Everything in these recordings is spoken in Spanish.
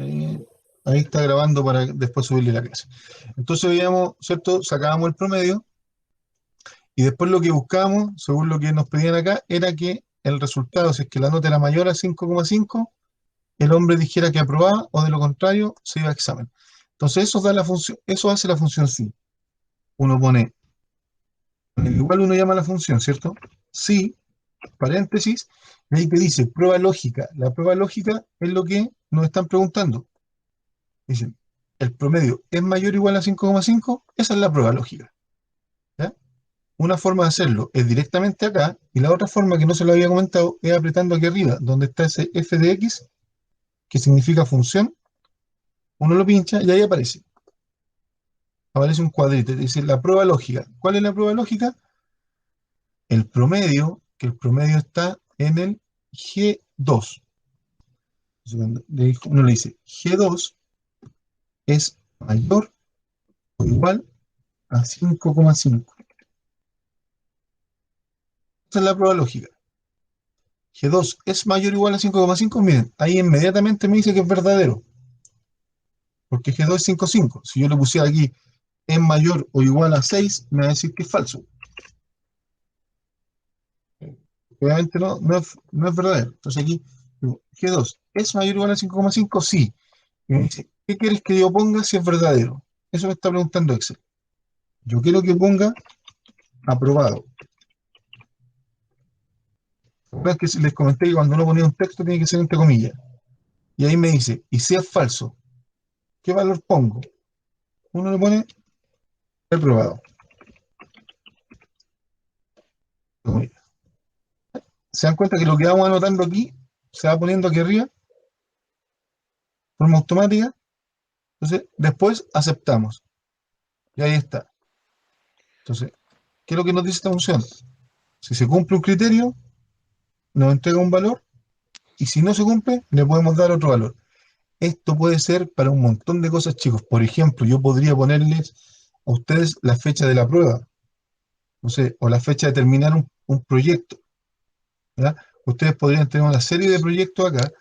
Eh, ahí está grabando para después subirle la clase. Entonces veíamos, ¿cierto? Sacábamos el promedio y después lo que buscábamos, según lo que nos pedían acá, era que el resultado, si es que la nota era mayor a 5,5, el hombre dijera que aprobaba o de lo contrario se iba a examen. Entonces eso da la función, eso hace la función sí. Uno pone, igual uno llama la función, ¿cierto? Sí, paréntesis, y ahí te dice prueba lógica. La prueba lógica es lo que nos están preguntando. Dicen, ¿el promedio es mayor o igual a 5,5? Esa es la prueba lógica. ¿Ya? Una forma de hacerlo es directamente acá, y la otra forma que no se lo había comentado es apretando aquí arriba, donde está ese f de x, que significa función. Uno lo pincha y ahí aparece. Aparece un cuadrito, dice la prueba lógica. ¿Cuál es la prueba lógica? El promedio, que el promedio está en el G2. Uno le dice G2 es mayor o igual a 5,5. Esa es la prueba lógica. G2 es mayor o igual a 5,5. Miren, ahí inmediatamente me dice que es verdadero, porque G2 es 5,5. Si yo le pusiera aquí es mayor o igual a 6, me va a decir que es falso. Obviamente no es verdadero. Entonces aquí digo, G2 es mayor o igual a 5,5, sí. Y me dice, ¿qué quieres que yo ponga si es verdadero? Eso me está preguntando Excel. Yo quiero que ponga aprobado. Es que les comenté que cuando uno ponía un texto tiene que ser entre comillas. Y ahí me dice, ¿y si es falso? ¿Qué valor pongo? Uno le pone reprobado. ¿Se dan cuenta que lo que vamos anotando aquí se va poniendo aquí arriba, de forma automática? Entonces, después aceptamos. Y ahí está. Entonces, ¿qué es lo que nos dice esta función? Si se cumple un criterio, nos entrega un valor, y si no se cumple, le podemos dar otro valor. Esto puede ser para un montón de cosas, chicos. Por ejemplo, yo podría ponerles a ustedes la fecha de la prueba, no sé, o la fecha de terminar un proyecto, ¿ya? Ustedes podrían tener una serie de proyectos acá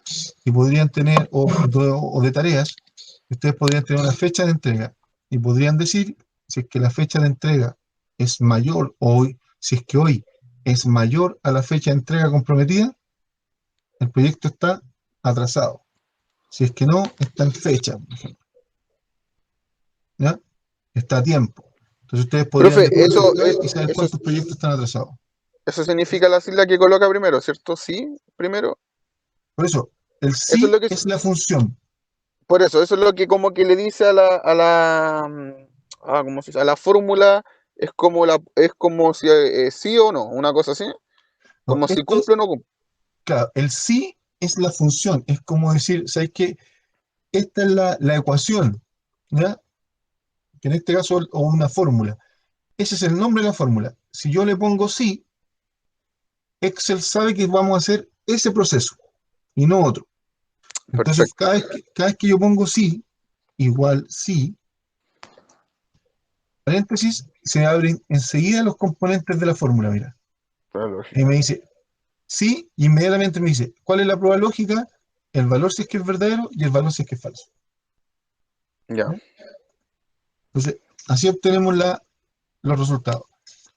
y podrían tener, o de tareas, ustedes podrían tener una fecha de entrega y podrían decir si es que la fecha de entrega es mayor hoy, si es que hoy es mayor a la fecha de entrega comprometida, el proyecto está atrasado. Si es que no, está en fecha, por ejemplo, ¿ya? Está a tiempo. Entonces ustedes podrían Profe, después eso, verificar y saber cuántos proyectos están atrasados. eso significa la sigla que coloca primero, ¿cierto? Sí, primero. Por eso, el Eso es sí lo que, es la función. por eso es lo que como que le dice ¿cómo se dice? A la fórmula, es como si sí o no, una cosa así, ¿No? como si cumple o no cumple. Claro, el sí es la función. Es como decir, ¿sabes qué? Esta es la ecuación, ¿ya? Que en este caso, o una fórmula. Ese es el nombre de la fórmula. Si yo le pongo sí, Excel sabe que vamos a hacer ese proceso y no otro. Entonces, Perfecto. cada vez que yo pongo sí, igual sí, paréntesis, se abren enseguida los componentes de la fórmula, mira. La Y lógica. me dice sí, y inmediatamente me dice cuál es la prueba lógica, el valor si es que es verdadero y el valor si es que es falso. Ya, ¿Ya? Entonces, así obtenemos los resultados.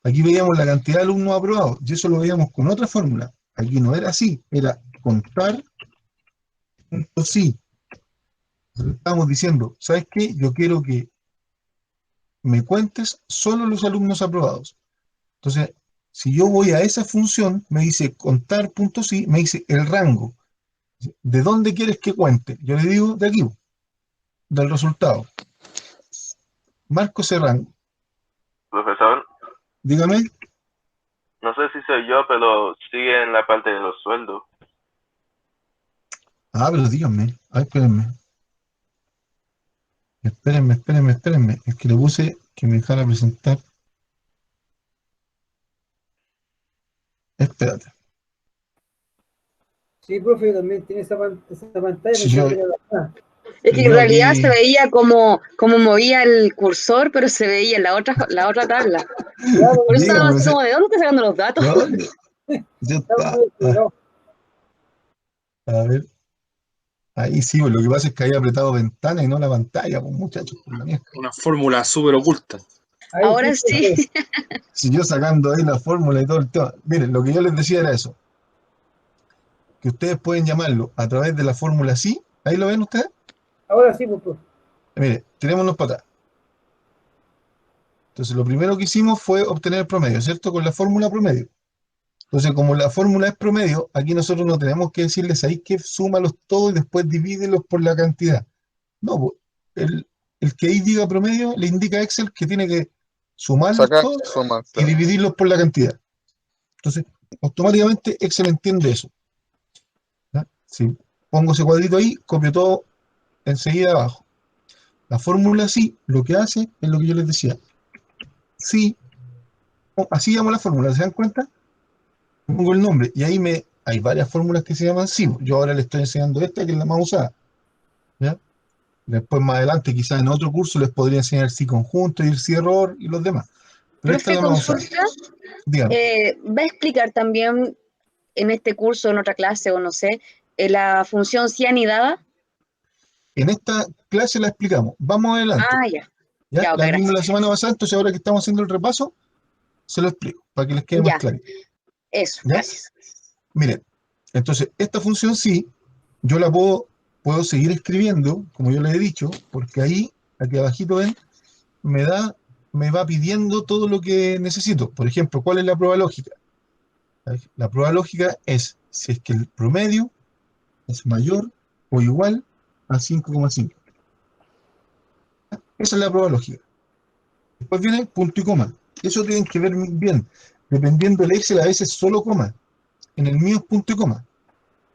Aquí veíamos la cantidad de alumnos aprobados, y eso lo veíamos con otra fórmula. Aquí no era así, era contar puntos sí. Estábamos diciendo, ¿sabes qué? Yo quiero que me cuentes solo los alumnos aprobados. Entonces, si yo voy a esa función, me dice contar puntos sí, me dice el rango. ¿De dónde quieres que cuente? Yo le digo de aquí, del resultado. Marco ese rango. Profesor, Dígame. no sé si soy yo, pero sigue en la parte de los sueldos. Ah, pero díganme. Ay, espérenme. Espérenme. Es que le puse que me dejara presentar. Espérate. Sí, profe, también tiene esa pantalla, Si pensaba yo, que era la verdad. Es que en yo realidad se aquí. veía como movía el cursor, pero se veía en la otra tabla. Claro, Por eso estaba Dígame, así como, ¿de dónde está sacando los ¿de datos? dónde? Ya estaba está. muy descuadrado. A ver. Ahí sí, pues, lo que pasa es que había apretado ventana y no la pantalla, pues muchachos, por la mierda. Una fórmula súper oculta. Ahí Ahora sí, sí. pues, Si yo sacando ahí la fórmula y todo el tema. Miren, lo que yo les decía era eso, que ustedes pueden llamarlo a través de la fórmula sí. ¿Ahí lo ven ustedes? ahora sí, pues, profe. Mire, tirémonos para atrás. Entonces, lo primero que hicimos fue obtener el promedio, ¿cierto? Con la fórmula promedio. Entonces, como la fórmula es promedio, aquí nosotros no tenemos que decirles ahí que súmalos todos y después divídelos por la cantidad. No, pues, el que ahí diga promedio le indica a Excel que tiene que sumarlos Sacar, todos sumar, y claro. dividirlos por la cantidad. Entonces, automáticamente Excel entiende eso. ¿Ya? Si pongo ese cuadrito ahí, copio todo enseguida abajo. La fórmula sí, lo que hace es lo que yo les decía. Sí, así llamo la fórmula, ¿se dan cuenta? Pongo el nombre y ahí hay varias fórmulas que se llaman sí. Yo ahora les estoy enseñando esta, que es la más usada. ¿Ya? Después, más adelante, quizás en otro curso les podría enseñar sí conjunto y el sí error y los demás. Pero esta es Profe, la más usada. consulta. Dígame. ¿Va a explicar también en este curso, en otra clase o no sé, la función sí anidada? En esta clase la explicamos. Vamos adelante. Ah, ya. ¿Ya? Ya, ok, La vimos gracias. la semana pasada, entonces ahora que estamos haciendo el repaso, se lo explico, para que les quede más Ya, claro. eso, ¿Ya? gracias. Miren, entonces esta función sí, yo la puedo seguir escribiendo, como yo les he dicho, porque ahí, aquí abajito ven, me va pidiendo todo lo que necesito. Por ejemplo, ¿cuál es la prueba lógica? La prueba lógica es si es que el promedio es mayor o igual a 5,5. Esa es la prueba lógica. Después viene punto y coma. Eso tienen que ver bien. Dependiendo del Excel, a veces solo coma. En el mío es punto y coma.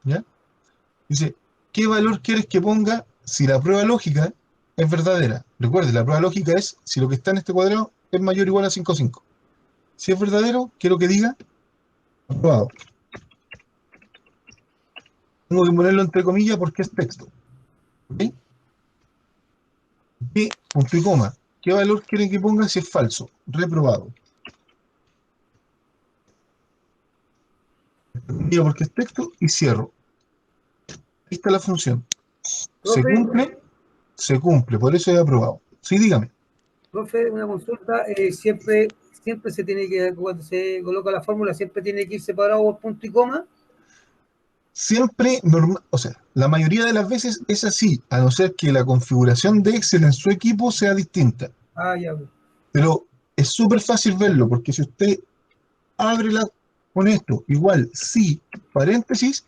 ¿Ya? Dice, ¿qué valor quieres que ponga si la prueba lógica es verdadera? Recuerde, la prueba lógica es si lo que está en este cuadrado es mayor o igual a 5,5. Si es verdadero, quiero que diga aprobado. Tengo que ponerlo entre comillas porque es texto. ¿Ok? Y punto y coma. ¿Qué valor quieren que ponga si es falso? Reprobado. Digo porque es texto y cierro. Ahí está la función. ¿Se Profe, cumple? Se cumple, por eso es aprobado. Sí, dígame. profe, una consulta, siempre se tiene que, cuando se coloca la fórmula, siempre tiene que ir separado por punto y coma. Siempre, o sea, la mayoría de las veces es así, a no ser que la configuración de Excel en su equipo sea distinta. Ah, ya, pues. Pero es súper fácil verlo, porque si usted abre con esto, igual, sí, paréntesis,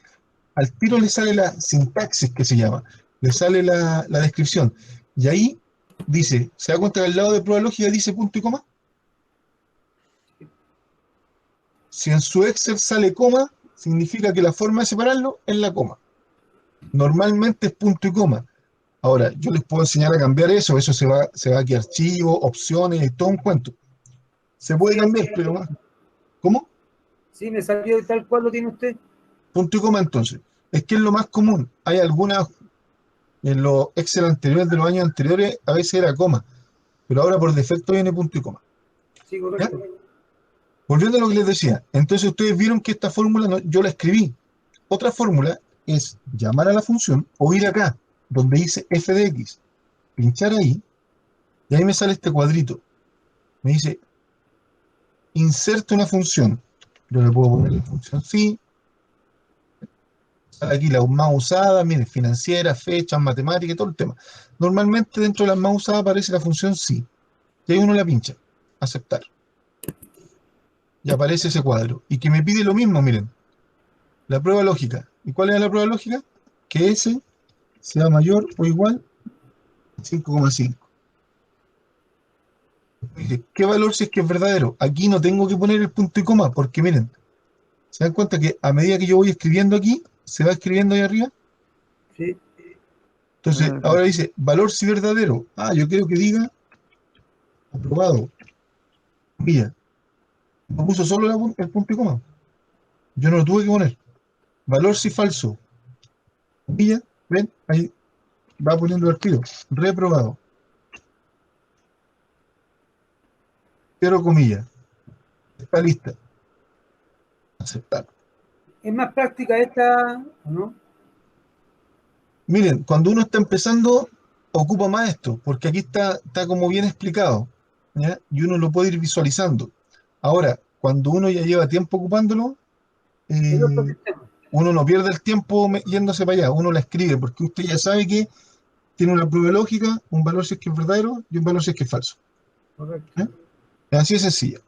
al tiro le sale la sintaxis que se llama, le sale la descripción. Y ahí dice, ¿se da cuenta que al lado de prueba lógica dice punto y coma? Si en su Excel sale coma, significa que la forma de separarlo es la coma. Normalmente es punto y coma. Ahora, yo les puedo enseñar a cambiar eso se va aquí a archivo, opciones y todo un cuento. Se puede Sí, cambiar, pero ¿cómo? sí, me salió tal cual lo tiene usted. Punto y coma entonces. Es que es lo más común. Hay algunas, en los Excel anteriores de los años anteriores, a veces era coma, pero ahora por defecto viene punto y coma. Sí, ¿Ya? correcto. Volviendo a lo que les decía, entonces ustedes vieron que esta fórmula yo la escribí. Otra fórmula es llamar a la función o ir acá, donde dice f de x, pinchar ahí, y ahí me sale este cuadrito. Me dice, inserte una función. Yo le puedo poner la función sí. Sale aquí la más usada, miren, financiera, fechas, matemáticas, todo el tema. Normalmente dentro de las más usadas aparece la función sí. Y ahí uno la pincha, aceptar. Y aparece ese cuadro. Y que me pide lo mismo, miren, la prueba lógica. ¿Y cuál es la prueba lógica? Que S sea mayor o igual a 5,5. ¿Qué valor si es que es verdadero? Aquí no tengo que poner el punto y coma, porque miren, ¿se dan cuenta que a medida que yo voy escribiendo aquí, se va escribiendo ahí arriba? Sí, Entonces, ahora dice, valor si verdadero. Ah, yo quiero que diga aprobado. Mira, no puso solo el punto y coma. Yo no lo tuve que poner. Valor si falso. Mira, ven, ahí va poniendo el tiro. Reprobado. Cierro comillas. Está lista. Aceptar. es más práctica esta, ¿o no? Miren, cuando uno está empezando, ocupa más esto, porque aquí está como bien explicado, ¿ya? Y uno lo puede ir visualizando. Ahora, cuando uno ya lleva tiempo ocupándolo, El otro eh, sistema. uno no pierde el tiempo yéndose para allá, uno la escribe, porque usted ya sabe que tiene una prueba lógica, un valor si es que es verdadero y un valor si es que es falso. Correcto. ¿Ya? Así de sencillo.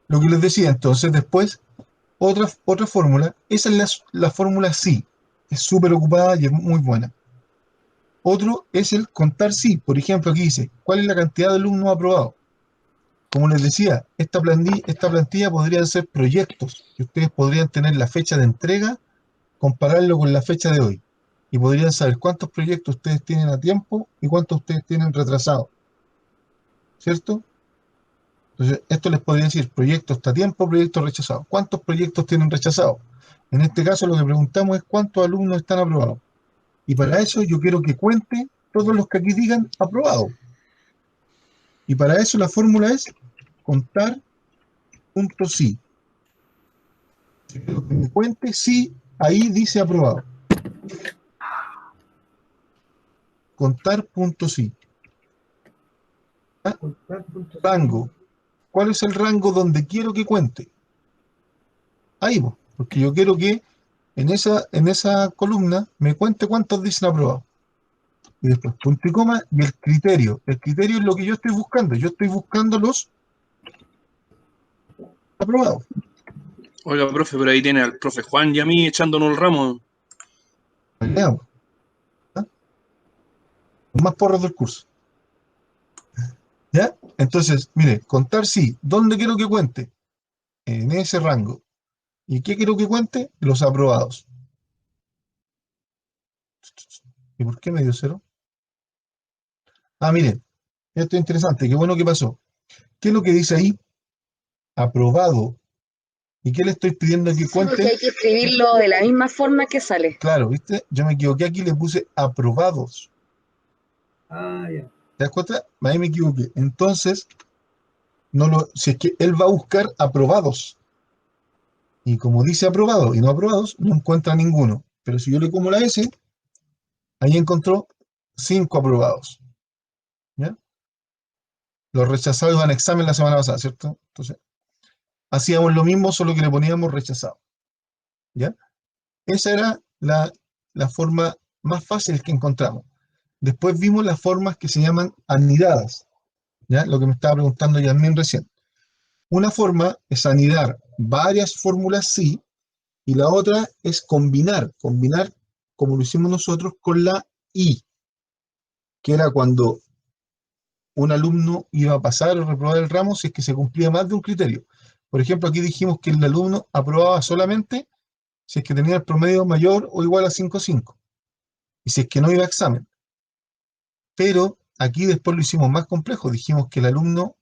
Lo que les decía entonces, después, otra fórmula, esa es la fórmula sí, es súper ocupada y es muy buena. Otro es el contar sí. Por ejemplo, aquí dice, ¿cuál es la cantidad de alumnos aprobados? Como les decía, esta plantilla podrían ser proyectos, que ustedes podrían tener la fecha de entrega, compararlo con la fecha de hoy. Y podrían saber cuántos proyectos ustedes tienen a tiempo y cuántos ustedes tienen retrasados. ¿Cierto? Entonces, esto les podría decir proyectos está a tiempo, proyectos rechazados. ¿Cuántos proyectos tienen rechazados? En este caso, lo que preguntamos es cuántos alumnos están aprobados. Y para eso yo quiero que cuente todos los que aquí digan aprobado. Y para eso la fórmula es contar punto sí. Si quiero que me cuente sí, ahí dice aprobado. Contar punto sí. ¿Ah? Contar puntos. Rango. ¿Cuál es el rango donde quiero que cuente? Ahí, porque yo quiero que en esa columna me cuente cuántos dicen aprobado. Y después punto y coma y el criterio. El criterio es lo que yo estoy buscando. Yo estoy buscando los aprobados. Oiga, profe, pero ahí tiene al profe Juan y a mí echándonos el ramo. Veamos, ¿ah? Los más porros del curso. ¿Ya? Entonces, mire, contar sí. ¿Dónde quiero que cuente? En ese rango. ¿Y qué quiero que cuente? Los aprobados. ¿Y por qué me dio cero? Ah, miren, esto es interesante. Qué bueno que pasó. ¿Qué es lo que dice ahí? Aprobado. ¿Y qué le estoy pidiendo que Sí, porque cuente? hay que escribirlo de la misma forma que sale. Claro, ¿viste? Yo me equivoqué aquí, le puse aprobados. Ah, ya. ¿Te das cuenta? Ahí me equivoqué. Entonces, si es que él va a buscar aprobados. Y como dice aprobado y no aprobados, no encuentra ninguno. Pero si yo le como la S, ahí encontró 5 aprobados. ¿Ya? Los rechazados iban a examen la semana pasada, ¿cierto? Entonces, hacíamos lo mismo, solo que le poníamos rechazado. ¿Ya? Esa era la forma más fácil que encontramos. Después vimos las formas que se llaman anidadas. ¿Ya? Lo que me estaba preguntando Yasmin recién. Una forma es anidar varias fórmulas sí, y la otra es combinar como lo hicimos nosotros con la I, que era cuando un alumno iba a pasar o reprobar el ramo si es que se cumplía más de un criterio. Por ejemplo, aquí dijimos que el alumno aprobaba solamente si es que tenía el promedio mayor o igual a 5,5, y si es que no iba a examen. Pero aquí después lo hicimos más complejo, dijimos que el alumno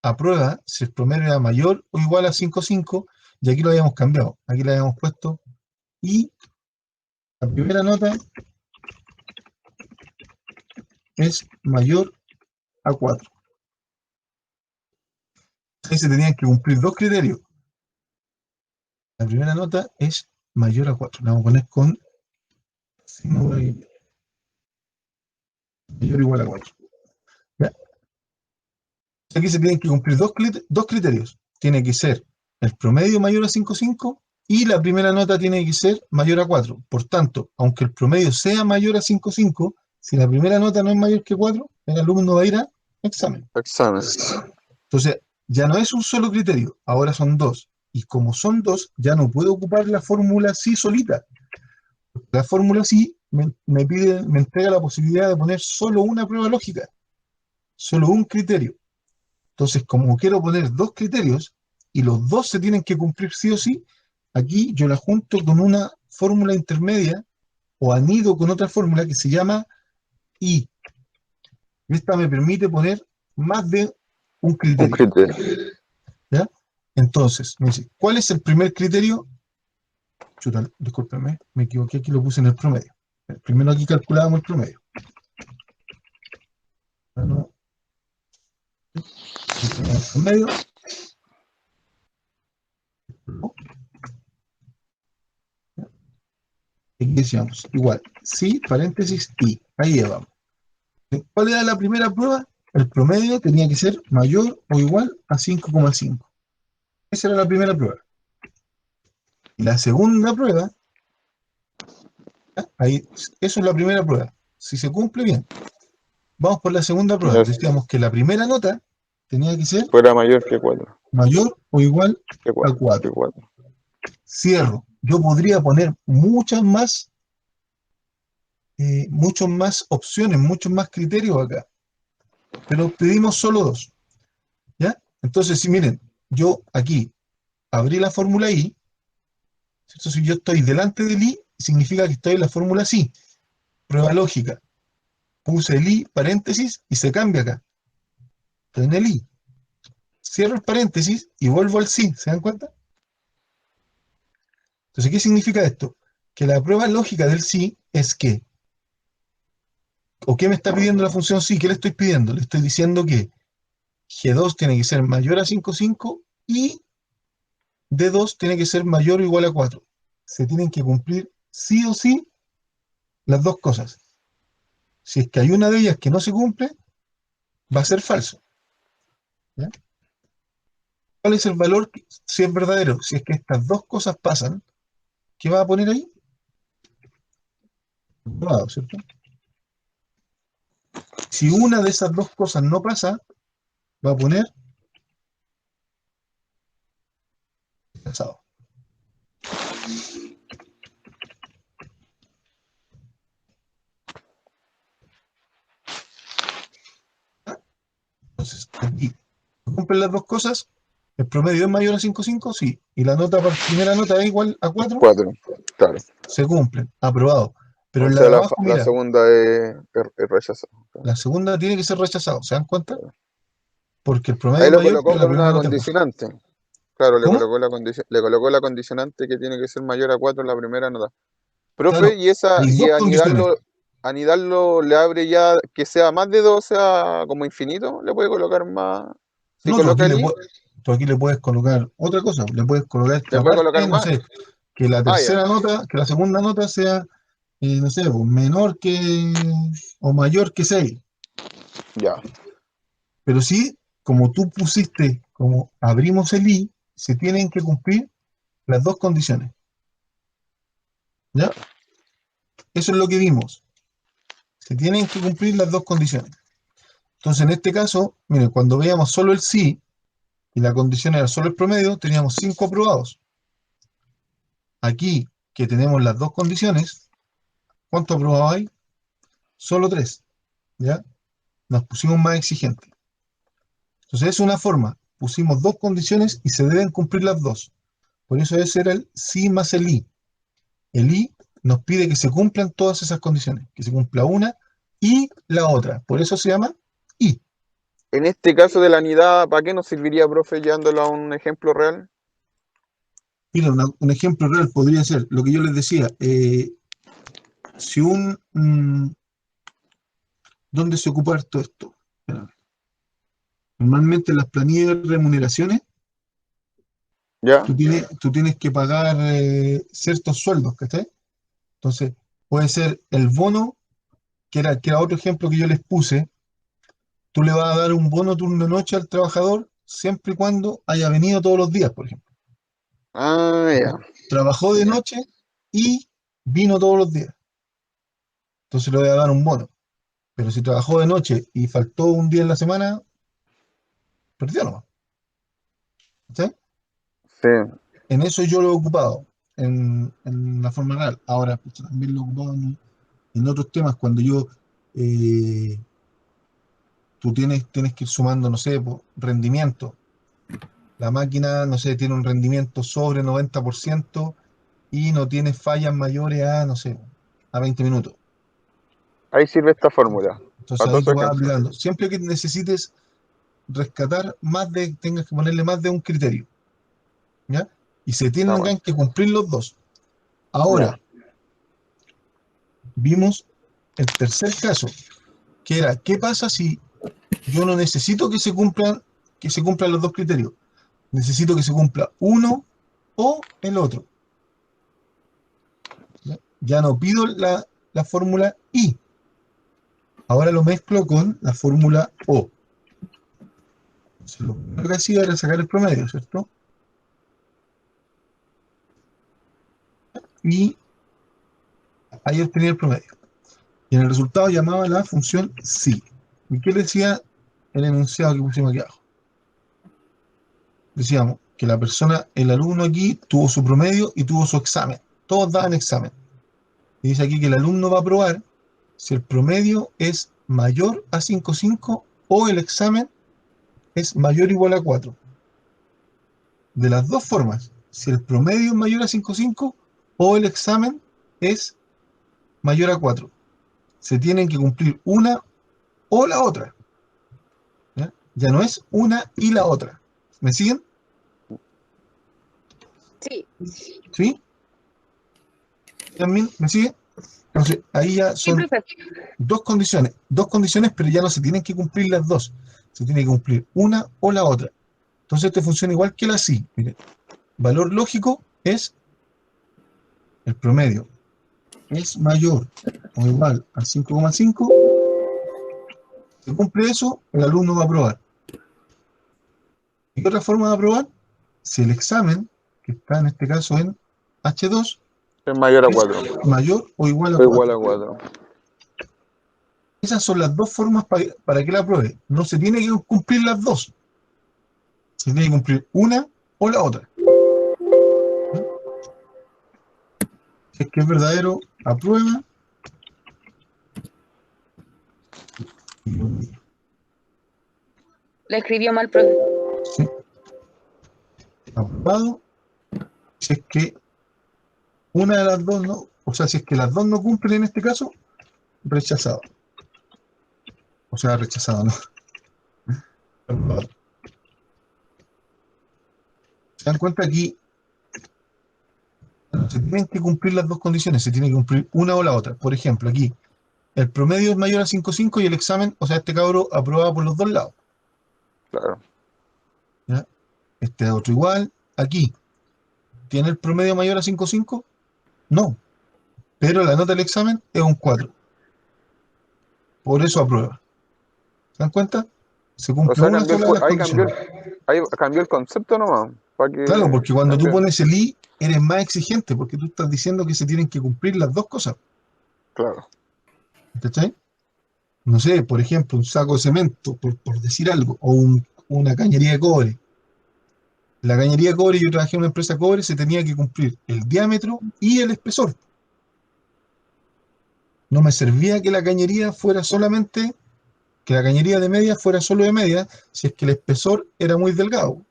aprueba si el promedio era mayor o igual a 5,5, y aquí lo habíamos cambiado. Aquí le habíamos puesto y la primera nota es mayor a 4. Ahí se tenían que cumplir dos criterios. La primera nota es mayor a 4. La vamos a poner con mayor o igual a 4. ¿Ya? Aquí se tienen que cumplir dos criterios. Tiene que ser el promedio mayor a 5,5 y la primera nota tiene que ser mayor a 4. Por tanto, aunque el promedio sea mayor a 5,5, si la primera nota no es mayor que 4, el alumno va a ir a examen. Examen. Entonces, ya no es un solo criterio, ahora son dos. Y como son dos, ya no puedo ocupar la fórmula sí solita. La fórmula sí me entrega la posibilidad de poner solo una prueba lógica, solo un criterio. Entonces, como quiero poner dos criterios y los dos se tienen que cumplir sí o sí, aquí yo la junto con una fórmula intermedia o anido con otra fórmula que se llama I. Esta me permite poner más de un Un criterio. criterio. ¿Ya? Entonces, me dice, ¿cuál es el primer criterio? Chuta, discúlpenme, me equivoqué, aquí lo puse en el promedio. Primero aquí calculábamos el promedio. No, el promedio. Aquí decíamos, igual, sí, paréntesis, y. Ahí llevamos. ¿Cuál era la primera prueba? El promedio tenía que ser mayor o igual a 5,5. Esa era la primera prueba. Y la segunda prueba, ahí, eso es la primera prueba. Si se cumple, bien. Vamos por la segunda prueba. Ya Decíamos que la primera nota tenía que ser fuera mayor que 4. mayor o igual Que a 4. 4. Que 4. Cierro. Yo podría poner muchas más opciones, muchos más criterios acá. Pero pedimos solo 2. ¿Ya? Entonces, si miren, yo aquí abrí la fórmula I, ¿cierto? Si yo estoy delante del I, significa que estoy en la fórmula sí. Prueba lógica. Puse el I, paréntesis, y se cambia acá. Estoy en el I. Cierro el paréntesis y vuelvo al sí. ¿Se dan cuenta? Entonces, ¿qué significa esto? Que la prueba lógica del sí es que, ¿o qué me está pidiendo la función sí? ¿Qué le estoy pidiendo? Le estoy diciendo que G2 tiene que ser mayor a 5,5 y D2 tiene que ser mayor o igual a 4. Se tienen que cumplir sí o sí las dos cosas. Si es que hay una de ellas que no se cumple, va a ser falso. ¿Ya? ¿Cuál es el valor si es verdadero? Si es que estas dos cosas pasan, ¿qué va a poner ahí? Probado, ¿cierto? Si una de esas dos cosas no pasa, va a poner rechazado. Entonces, aquí cumplen las dos cosas. El promedio es mayor a 5,5, sí. Y la primera nota es igual a 4, 4. Claro. se cumplen, aprobado. Pero O en la sea, de abajo, la mira, segunda es rechazada. Claro. la segunda tiene que ser rechazado, ¿se dan cuenta? Porque el promedio Ahí es lo mayor, colocó pero la con primera una nota no. condicionante. Claro, ¿Cómo? le colocó la condicionante que tiene que ser mayor a 4 en la primera nota. Claro, Profe, hay y dos condiciones. anidarlo le abre ya que sea más de 2, sea como infinito, le puede colocar más. Si No, coloca el i, tú aquí le puedes colocar otra cosa, le puedes colocar que le puede colocar aparte, no más. sé, que la Ah, ya, tercera nota, que la segunda nota sea, no sé, pues, menor que o mayor que 6. ya. Pero sí, como tú pusiste, como abrimos el i, se tienen que cumplir las dos condiciones. ¿Ya? Eso es lo que vimos. Se tienen que cumplir las dos condiciones. Entonces, en este caso, miren, cuando veíamos solo el sí y la condición era solo el promedio, teníamos 5 aprobados. Aquí, que tenemos las dos condiciones, ¿cuántos aprobados hay? Solo 3. ¿Ya? Nos pusimos más exigentes. Entonces, es una forma. Pusimos dos condiciones y se deben cumplir las dos. Por eso ese era el sí más el i. El i nos pide que se cumplan todas esas condiciones, que se cumpla una y la otra. Por eso se llama i. En este caso de la anidada, ¿para qué nos serviría, profe, llevándolo a un ejemplo real? Mira, un ejemplo real podría ser lo que yo les decía. Si ¿dónde se ocupa todo esto? Normalmente en las planillas de remuneraciones, ¿Ya? tú tienes que pagar ciertos sueldos, ¿cachai? Entonces, puede ser el bono, que era otro ejemplo que yo les puse. Tú le vas a dar un bono turno de noche al trabajador siempre y cuando haya venido todos los días, por ejemplo. Ah, ya. Trabajó de Ya. noche y vino todos los días. Entonces le voy a dar un bono. Pero si trabajó de noche y faltó un día en la semana, perdió nomás. ¿Sí? Sí. En eso yo lo he ocupado, en la forma real. Ahora, pues, también lo he ocupado en otros temas, cuando tú tienes que ir sumando, no sé, por rendimiento. La máquina, no sé, tiene un rendimiento sobre 90% y no tiene fallas mayores a, no sé, a 20 minutos. Ahí sirve esta fórmula. Entonces Para ahí todos esos tú vas ejemplos. aplicando. Siempre que necesites rescatar tengas que ponerle más de un criterio, ¿ya? Y se Está bueno. tienen que cumplir los dos. Ya. Ahora, vimos el tercer caso, que era, ¿qué pasa si yo no necesito que se cumplan los dos criterios? Necesito que se cumpla uno o el otro. ¿Ya? ya no pido la fórmula I. Ahora lo mezclo con la fórmula O. Entonces, lo primero que hacía era sacar el promedio, ¿cierto? Y ahí obtenía el promedio. Y en el resultado llamaba la función sí. ¿Y qué decía el enunciado que pusimos aquí abajo? Decíamos que la persona, el alumno aquí, tuvo su promedio y tuvo su examen. Todos daban examen. Y dice aquí que el alumno va a probar si el promedio es mayor a 5,5 o el examen es mayor o igual a 4. De las dos formas, si el promedio es mayor a 5,5 o el examen es mayor a 4, se tienen que cumplir una o la otra. ¿Ya? Ya no es una y la otra. ¿Me siguen? Sí. ¿Sí? ¿También me siguen? Entonces, ahí ya Sí, son profe. dos condiciones, pero ya no se tienen que cumplir las dos. Se tiene que cumplir una o la otra. Entonces, este funciona igual que la sí. Mire, valor lógico es el promedio. Es mayor o igual a 5,5. Si cumple eso, el alumno va a aprobar. ¿Y qué otra forma de aprobar? Si el examen, que está en este caso en H2, Es mayor a es 4. mayor o igual a O igual 4. a 4. Esas son las dos formas para que la apruebe. No se tiene que cumplir las dos. Se tiene que cumplir una o la otra. Si es que es verdadero, aprueba. Le escribió mal, profe. Sí, aprobado. Si es que una de las dos no, o sea, si es que las dos no cumplen en este caso, rechazado. O sea, rechazado, ¿no? Aprobado. Se dan cuenta aquí, se tienen que cumplir las dos condiciones, se tiene que cumplir una o la otra. Por ejemplo, aquí, el promedio es mayor a 5,5 y el examen, o sea, este cabro aprobaba por los dos lados. Claro. ¿Ya? Este otro igual. Aquí, ¿tiene el promedio mayor a 5,5? No, pero la nota del examen es un 4. Por eso aprueba. ¿Se dan cuenta? Se O cumple sea, una sola de las condiciones. ahí cambió el concepto nomás. Para Claro, que porque cuando tú cambie. pones el I, eres más exigente, porque tú estás diciendo que se tienen que cumplir las dos cosas. Claro. ¿Cachai? No sé, por ejemplo, un saco de cemento, por decir algo, o una cañería de cobre. La cañería de cobre, yo trabajé en una empresa de cobre, se tenía que cumplir el diámetro y el espesor. No me servía que la cañería fuera solamente, que la cañería de media fuera solo de media, si es que el espesor era muy delgado.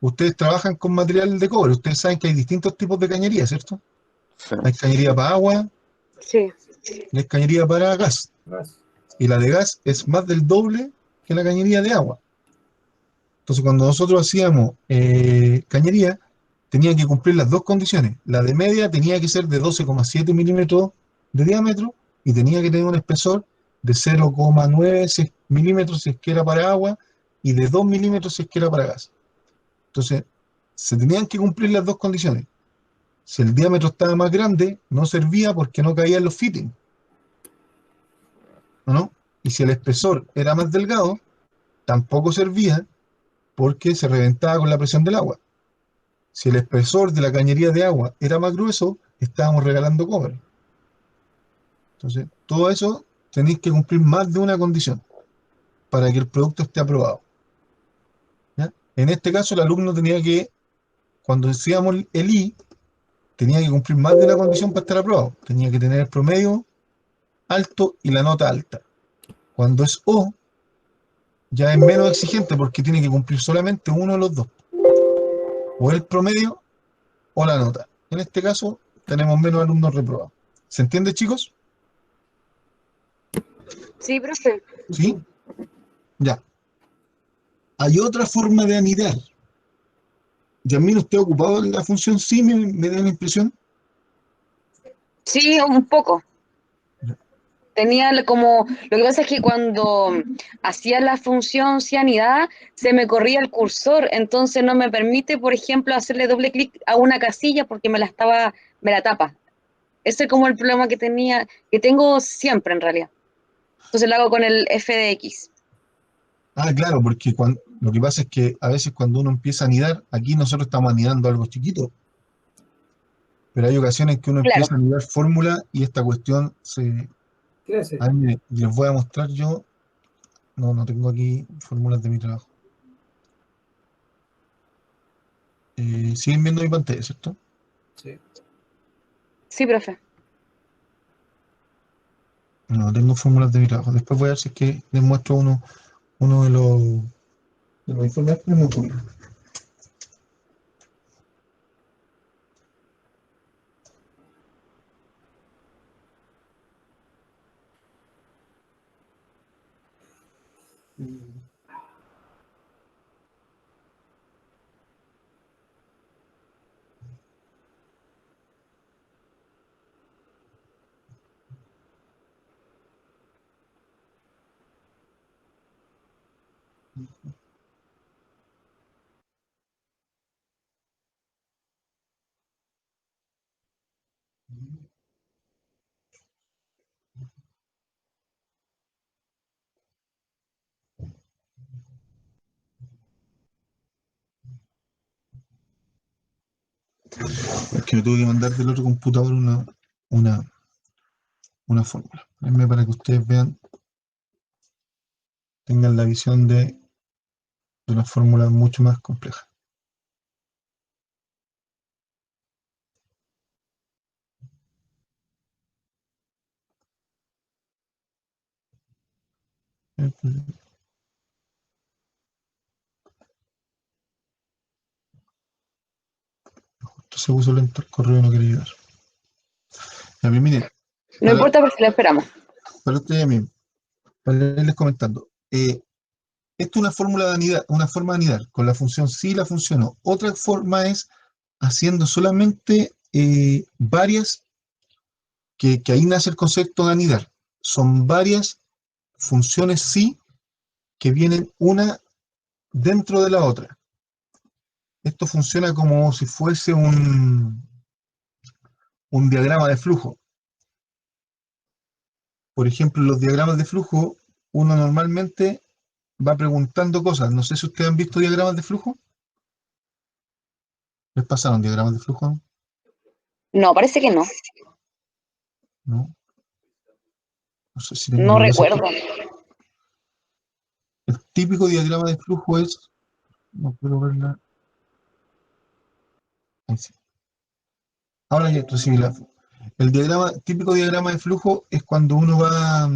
Ustedes trabajan con material de cobre, ustedes saben que hay distintos tipos de cañería, ¿cierto? Sí. Hay cañería para agua Sí. y hay cañería para gas. Y la de gas es más del doble que la cañería de agua. Entonces, cuando nosotros hacíamos cañería, tenía que cumplir las dos condiciones. La de media tenía que ser de 12,7 milímetros de diámetro y tenía que tener un espesor de 0,9 milímetros si es que era para agua y de 2 milímetros si es que era para gas. Entonces, se tenían que cumplir las dos condiciones. Si el diámetro estaba más grande, no servía porque no caían los fittings, ¿no? Y si el espesor era más delgado, tampoco servía porque se reventaba con la presión del agua. Si el espesor de la cañería de agua era más grueso, estábamos regalando cobre. Entonces, todo eso tenéis que cumplir más de una condición para que el producto esté aprobado. ¿Ya? En este caso, el alumno tenía que, cuando decíamos el I, tenía que cumplir más de una condición para estar aprobado. Tenía que tener el promedio alto y la nota alta. Cuando es O, ya es menos exigente porque tiene que cumplir solamente uno de los dos. O el promedio o la nota. En este caso, tenemos menos alumnos reprobados. ¿Se entiende, chicos? Sí, profe. ¿Sí? Ya. Hay otra forma de anidar. Yasmín, ¿usted ha ocupado la función sí? ¿Me da la impresión? Sí, un poco. Tenía como, lo que pasa es que cuando hacía la función cianidad se me corría el cursor, entonces no me permite, por ejemplo, hacerle doble clic a una casilla porque me la tapa. Ese es como el problema que tengo siempre en realidad. Entonces lo hago con el f de x. Ah, claro, porque lo que pasa es que a veces cuando uno empieza a anidar, aquí nosotros estamos anidando algo chiquito, pero hay ocasiones que uno Claro. empieza a anidar fórmula y esta cuestión ¿Qué hace? A mí les voy a mostrar yo. No tengo aquí fórmulas de mi trabajo. Siguen viendo mi pantalla, ¿cierto? Sí. Sí, profe. No tengo fórmulas de mi trabajo. Después voy a ver si es que les muestro uno de los informes que me ocurrió. Es que me tuve que mandar del otro computador una, una fórmula. Déjenme para que ustedes vean, tengan la visión de una fórmula mucho más compleja. Entonces se puso lento el correo y no quería llegar. A mí, miren, No importa porque lo esperamos. para ustedes mismos, para irles comentando. Esto es una fórmula de anidar, una forma de anidar, con la función sí y la función no. Otra forma es haciendo solamente varias, que ahí nace el concepto de anidar. Son varias funciones sí que vienen una dentro de la otra. Esto funciona como si fuese un diagrama de flujo. Por ejemplo, en los diagramas de flujo, uno normalmente va preguntando cosas. No sé si ustedes han visto diagramas de flujo. ¿Les pasaron diagramas de flujo? No, parece que no. No. No sé si tengo No lo que pasa es que recuerdo. el típico diagrama de flujo es. No puedo verla. Ahí sí. Ahora ya recibí la. El típico diagrama de flujo es cuando uno va.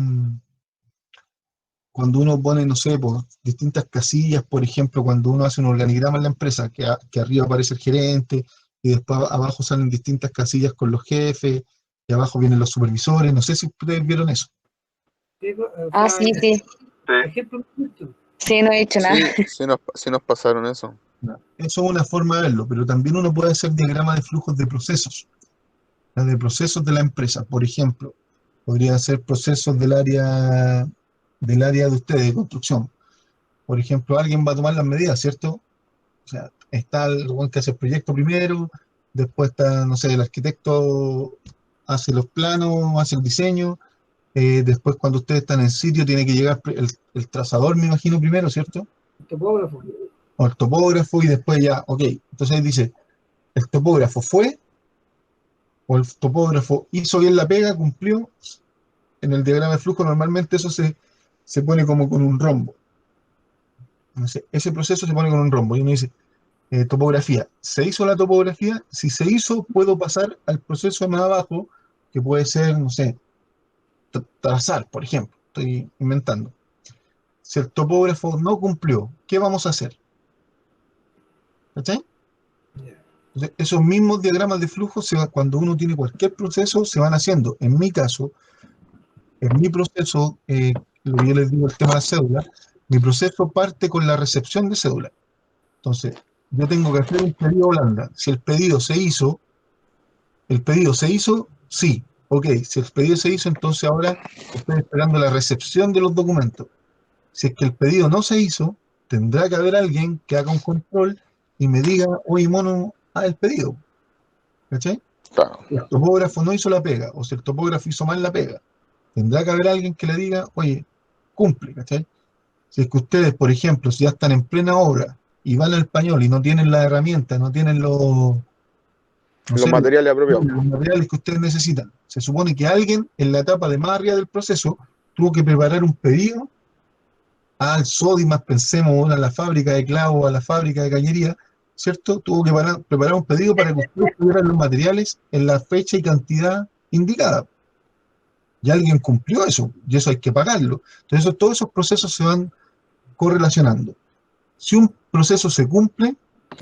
Cuando uno pone, no sé, pues, distintas casillas, por ejemplo, cuando uno hace un organigrama en la empresa, que arriba aparece el gerente, y después abajo salen distintas casillas con los jefes, y abajo vienen los supervisores. No sé si ustedes vieron eso. Ah, sí, sí. Sí, Ejemplo. Sí, no he dicho nada. Sí, sí nos pasaron eso. Eso es una forma de verlo, pero también uno puede hacer diagramas de flujos de procesos, de procesos de la empresa. Por ejemplo, podrían ser procesos del área de ustedes, de construcción. Por ejemplo, alguien va a tomar las medidas, ¿cierto? O sea, está el buen que hace el proyecto primero, después está, no sé, el arquitecto hace los planos, hace el diseño, después cuando ustedes están en sitio tiene que llegar el trazador, me imagino, primero, ¿cierto? Topógrafo. O el topógrafo y después ya, ok. Entonces ahí dice, el topógrafo fue, o el topógrafo hizo bien la pega, cumplió. En el diagrama de flujo normalmente eso se pone como con un rombo. Entonces, ese proceso se pone con un rombo y uno dice, topografía. ¿Se hizo la topografía? Si se hizo, puedo pasar al proceso más abajo, que puede ser, no sé, trazar, por ejemplo. Estoy inventando. Si el topógrafo no cumplió, ¿qué vamos a hacer? ¿Cachai? Entonces, esos mismos diagramas de flujo, cuando uno tiene cualquier proceso, se van haciendo. En mi caso, en mi proceso, lo que yo les digo, el tema de la cédula, mi proceso parte con la recepción de cédula. Entonces, yo tengo que hacer un pedido a Holanda. Si el pedido se hizo, sí. Ok, si el pedido se hizo, entonces ahora estoy esperando la recepción de los documentos. Si es que el pedido no se hizo, tendrá que haber alguien que haga un control y me diga, oye, mono, haz el pedido. ¿Cachai? Claro. El topógrafo no hizo la pega, o si el topógrafo hizo mal la pega, tendrá que haber alguien que le diga, oye, cumple, ¿cachai? Si es que ustedes, por ejemplo, si ya están en plena obra y van al español y no tienen la herramienta, no tienen no Los sé, materiales apropiados. los materiales que ustedes necesitan, se supone que alguien en la etapa de más arriba del proceso tuvo que preparar un pedido al Sodimac, pensemos, a la fábrica de clavos, a la fábrica de cañería, ¿cierto? Tuvo que preparar un pedido para que ustedes tuvieran los materiales en la fecha y cantidad indicada. Y alguien cumplió eso, y eso hay que pagarlo. Entonces, todos esos procesos se van correlacionando. Si un proceso se cumple,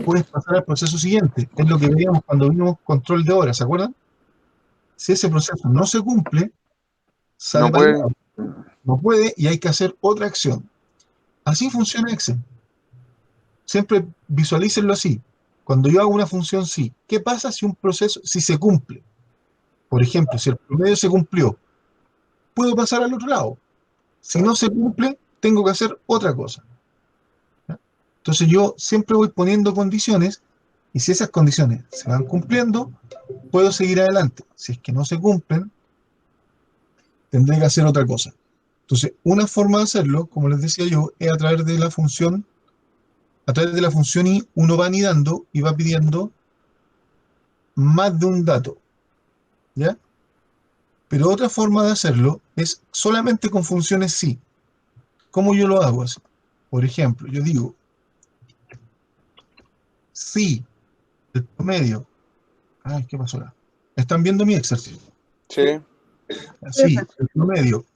puedes pasar al proceso siguiente. Es lo que veíamos cuando vimos control de horas, ¿se acuerdan? Si ese proceso no se cumple, sale No mal, pueden. no puede y hay que hacer otra acción. Así funciona Excel. Siempre visualícenlo así. Cuando yo hago una función sí, ¿qué pasa si un proceso, si se cumple? Por ejemplo, si el promedio se cumplió, puedo pasar al otro lado. Si no se cumple, tengo que hacer otra cosa. ¿Ya? Entonces yo siempre voy poniendo condiciones y si esas condiciones se van cumpliendo, puedo seguir adelante. Si es que no se cumplen, tendré que hacer otra cosa. Entonces, una forma de hacerlo, como les decía yo, es a través de la función y uno va anidando y va pidiendo más de un dato, ¿ya? Pero otra forma de hacerlo es solamente con funciones sí. ¿Cómo yo lo hago así? Por ejemplo, yo digo, si el promedio, ay, ¿qué pasó acá? ¿Están viendo mi ejercicio? Sí. Si el promedio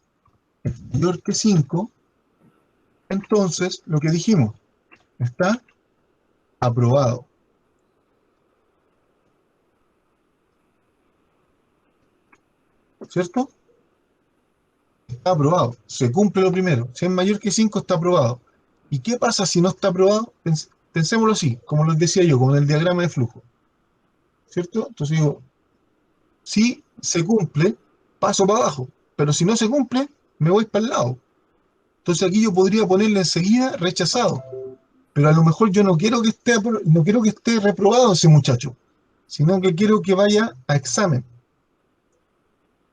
es mayor que 5, entonces lo que dijimos, está aprobado. ¿Cierto? Está aprobado. Se cumple lo primero. Si es mayor que 5, está aprobado. ¿Y qué pasa si no está aprobado? Pensémoslo así, como les decía yo, con el diagrama de flujo. ¿Cierto? Entonces digo, si se cumple, paso para abajo. Pero si no se cumple, me voy para el lado. Entonces aquí yo podría ponerle enseguida rechazado. Pero a lo mejor yo no quiero que esté reprobado ese muchacho, sino que quiero que vaya a examen.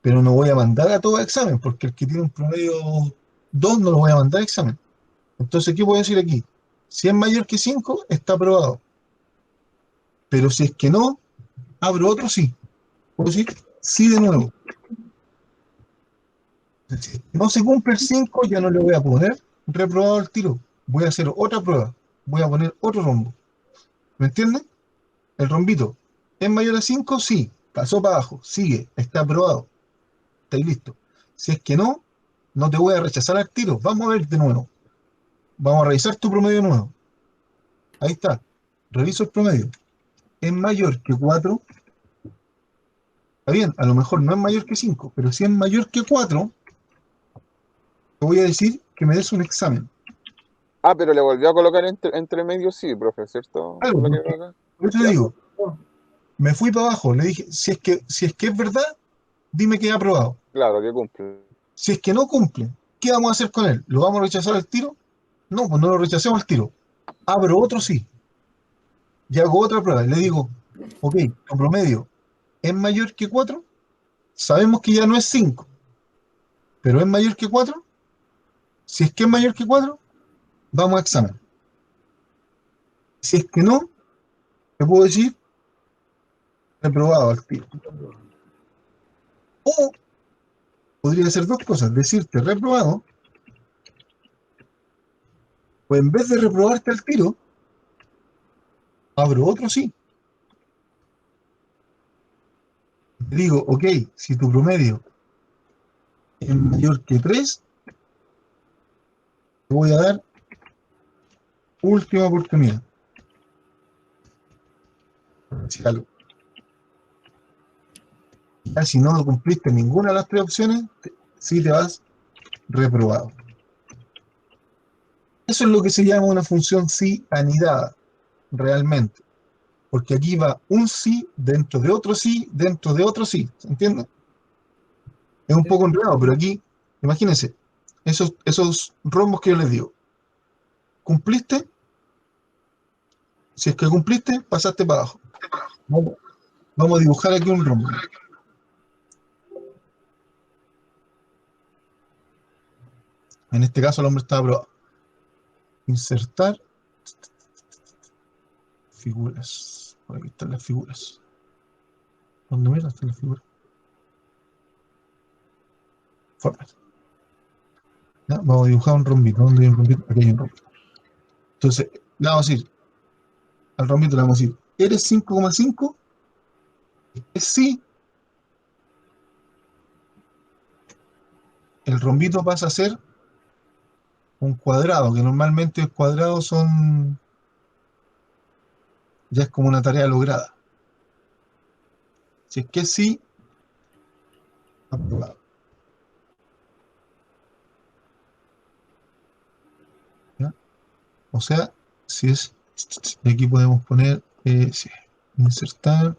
Pero no voy a mandar a todo a examen, porque el que tiene un promedio 2 no lo voy a mandar a examen. Entonces, ¿qué puedo decir aquí? Si es mayor que 5, está aprobado. Pero si es que no, abro otro sí. Puedo decir sí de nuevo. Si no se cumple el 5, ya no le voy a poner reprobado al tiro. Voy a hacer otra prueba. Voy a poner otro rombo. ¿Me entienden? El rombito. ¿Es mayor a 5? Sí. Pasó para abajo. Sigue. Está aprobado. Está listo. Si es que no, no te voy a rechazar al tiro. Vamos a ver de nuevo. Vamos a revisar tu promedio de nuevo. Ahí está. Reviso el promedio. Es mayor que 4. Está bien, a lo mejor no es mayor que 5, pero si es mayor que 4, te voy a decir que me des un examen. Ah, pero le volvió a colocar entre medio, sí, profe, ¿cierto? Algo, Por lo que porque, veo acá. por eso le Ya. digo, me fui para abajo, le dije, si es que es verdad, dime que he aprobado. Claro, que cumple. Si es que no cumple, ¿qué vamos a hacer con él? ¿Lo vamos a rechazar al tiro? No, pues no lo rechacemos al tiro. Abro otro sí. Y hago otra prueba. Le digo, ok, tu promedio es mayor que 4. Sabemos que ya no es 5, pero es mayor que 4. Si es que es mayor que 4, vamos a examen. Si es que no, te puedo decir reprobado al tiro. O podría ser dos cosas, decirte reprobado, o en vez de reprobarte al tiro, abro otro sí. Te digo, ok, si tu promedio es mayor que 3, te voy a dar última oportunidad. Si algo. Ya, si no cumpliste ninguna de las 3 opciones, sí te vas reprobado. Eso es lo que se llama una función sí anidada, realmente. Porque aquí va un sí dentro de otro sí, dentro de otro sí. ¿Se entiende? Es un poco enredado, pero aquí, imagínense, esos rombos que yo les digo. ¿Cumpliste? Si es que cumpliste, pasaste para abajo. Vamos a dibujar aquí un rombo. En este caso el hombre está aprobado. Insertar figuras. Por aquí están las figuras. ¿Dónde mira están las figuras? Format. ¿Ya? Vamos a dibujar un rombito. ¿Dónde hay un rombito? Aquí hay un rombito. Entonces, le vamos a decir, al rombito le vamos a decir, ¿eres 5,5? Sí. El rombito pasa a ser un cuadrado, que normalmente los cuadrados son, ya es como una tarea lograda. Si es que sí, aprobado. ¿Ya? O sea, si es, aquí podemos poner, sí, insertar,